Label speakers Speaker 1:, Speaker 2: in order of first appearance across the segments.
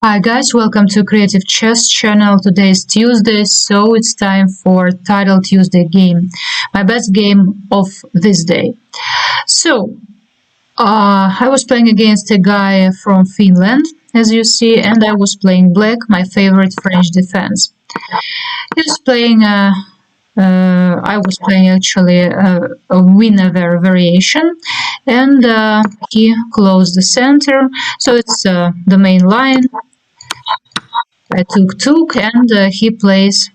Speaker 1: Hi guys, welcome to Creative Chess channel. Today is Tuesday, so it's time for Title Tuesday game, my best game of this day. So, I was playing against a guy from Finland, as you see, and I was playing black, my favorite French defense. He was playing I was playing actually a winner variation, and he closed the center, so it's the main line. I took, and he plays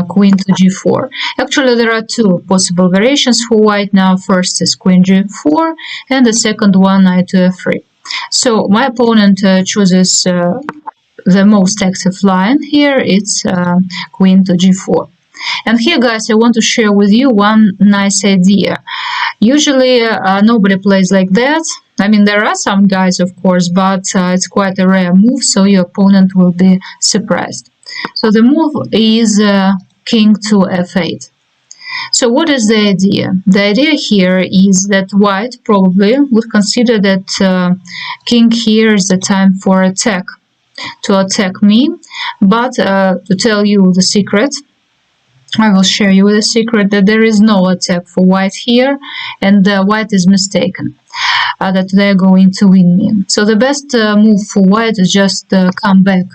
Speaker 1: queen to g4. Actually, there are two possible variations for white now. First is queen g4, and the second one knight to f3. So my opponent chooses the most active line here. It's queen to g4. And here, guys, I want to share with you one nice idea. Usually, nobody plays like that. I mean, there are some guys, of course, but it's quite a rare move, so your opponent will be surprised. So the move is king to f8. So what is the idea? The idea here is that white probably would consider that king here is the time for attack, to attack me. But to tell you the secret, I will share you the secret that there is no attack for white here, and white is mistaken that they're going to win me. So the best move for white is just come back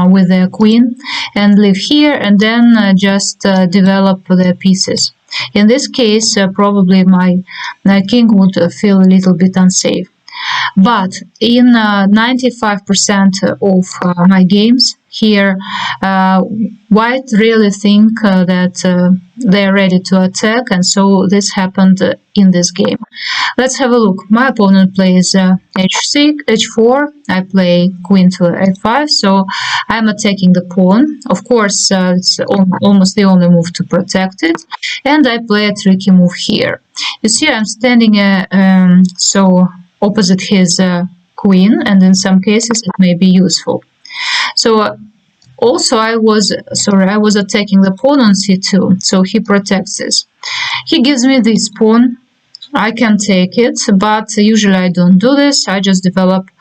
Speaker 1: with the queen and live here, and then just develop their pieces. In this case, probably my king would feel a little bit unsafe. But in 95% of my games here, white really think that they're ready to attack, and so this happened in this game. Let's have a look. My opponent plays h6, h4. I play queen to f5, so I'm attacking the pawn. Of course, it's almost the only move to protect it, and I play a tricky move here. You see, I'm standing so opposite his queen, and in some cases it may be useful. So also I was attacking the pawn on c2, so he protects this. He gives me this pawn. I can take it, but usually I don't do this. I just develop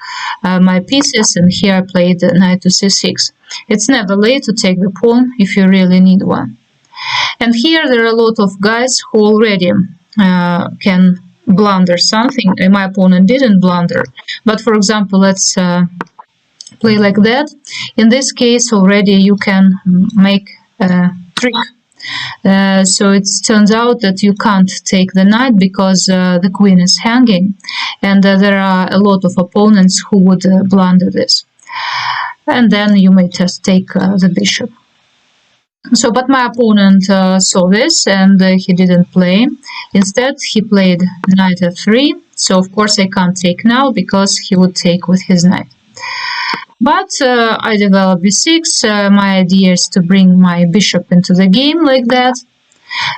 Speaker 1: my pieces, and here I played knight to c6. It's never late to take the pawn if you really need one. And here there are a lot of guys who already can blunder something. My opponent didn't blunder, but for example, let's play like that. In this case, already you can make a trick. So it turns out that you can't take the knight because the queen is hanging, and there are a lot of opponents who would blunder this. And then you may just take the bishop. So, but my opponent saw this, and he didn't play. Instead, he played knight f3. So, of course, I can't take now because he would take with his knight. But I develop b6. My idea is to bring my bishop into the game like that.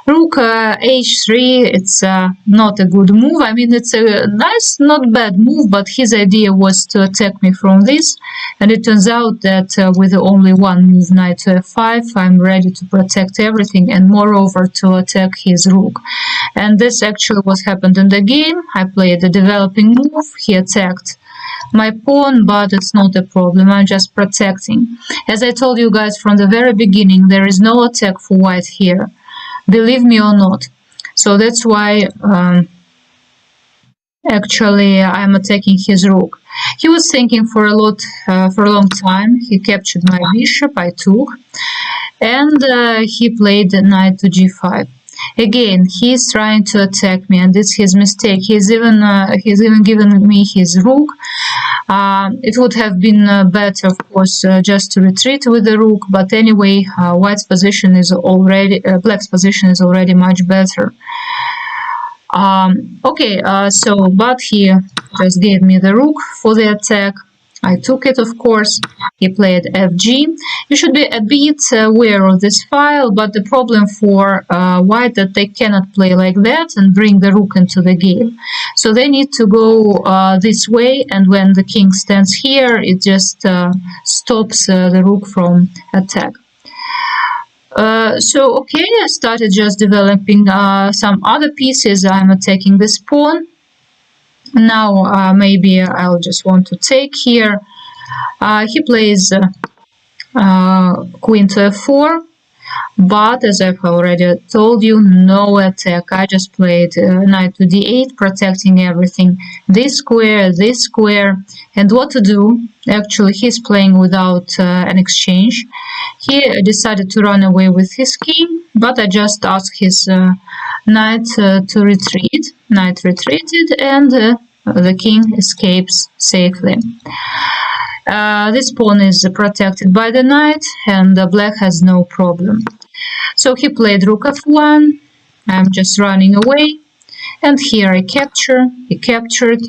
Speaker 1: Rook h3, it's not a good move. I mean, it's a nice, not bad move, but his idea was to attack me from this. And it turns out that with only one move, knight to f5, I'm ready to protect everything, and moreover to attack his rook. And this actually what happened in the game. I played a developing move. He attacked my pawn, but it's not a problem. I'm just protecting. As I told you guys from the very beginning, there is no attack for white here. Believe me or not. So that's why actually I'm attacking his rook. He was thinking for a long time. He captured my bishop. I took, and he played knight to g5. Again, he's trying to attack me, and it's his mistake. He's even given me his rook. It would have been better, of course, just to retreat with the rook. But anyway, white's position is already, black's position is already much better. But he just gave me the rook for the attack. I took it, of course. He played fg. You should be a bit aware of this file, but the problem for white that they cannot play like that and bring the rook into the game. So they need to go this way, and when the king stands here, it just stops the rook from attack. Okay, I started just developing some other pieces. I'm attacking this pawn. Now maybe I'll just want to take here. He plays queen to f4, but as I've already told you, no attack. I just played knight to d8, protecting everything. This square, and what to do? Actually, he's playing without an exchange. He decided to run away with his king, but I just asked his knight to retreat. Knight retreated, and the king escapes safely. This pawn is protected by the knight, and black has no problem. So he played rook f1. I'm just running away, and here I capture. He captured,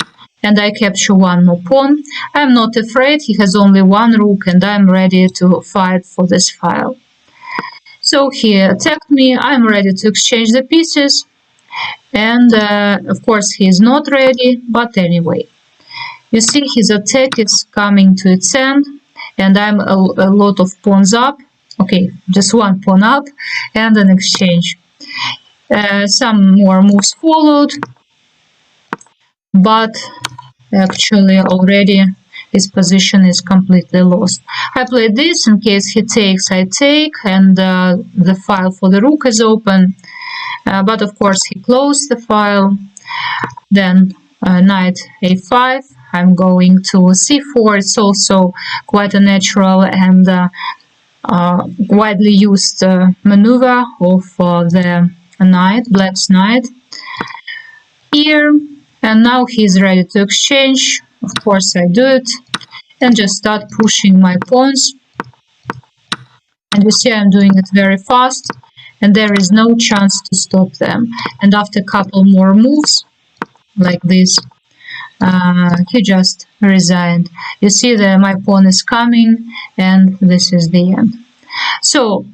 Speaker 1: and I capture one more pawn. I'm not afraid. He has only one rook, and I'm ready to fight for this file. So he attacked me. I'm ready to exchange the pieces, and of course he is not ready, but anyway. You see his attack is coming to its end, and I'm a lot of pawns up. Okay, just one pawn up and an exchange. Some more moves followed, but actually already his position is completely lost. I played this in case he takes, I take, and the file for the rook is open. But of course he closed the file. Then knight a5. I'm going to c4. It's also quite a natural and widely used maneuver of the knight, black's knight. Here, and now he's ready to exchange. Of course I do it, and just start pushing my pawns. And you see I'm doing it very fast, and there is no chance to stop them. And after a couple more moves, like this, he just resigned. You see that my pawn is coming, and this is the end. So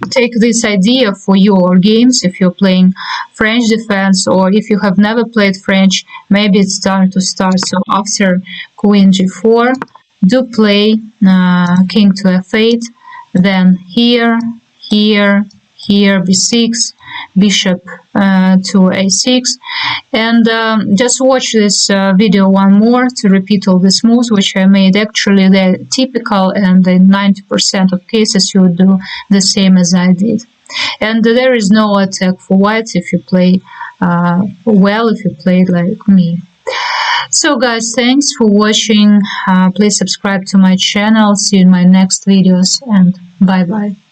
Speaker 1: take this idea for your games. If you're playing French defense, or if you have never played French, maybe it's time to start. So after queen g4, do play king to f8, then here, b6, bishop to a6, and just watch this video one more to repeat all these moves which I made. Actually they're typical, and in 90% of cases you would do the same as I did. And there is no attack for whites if you play well, if you play like me. So guys, thanks for watching. Please subscribe to my channel. See you in my next videos, and bye bye.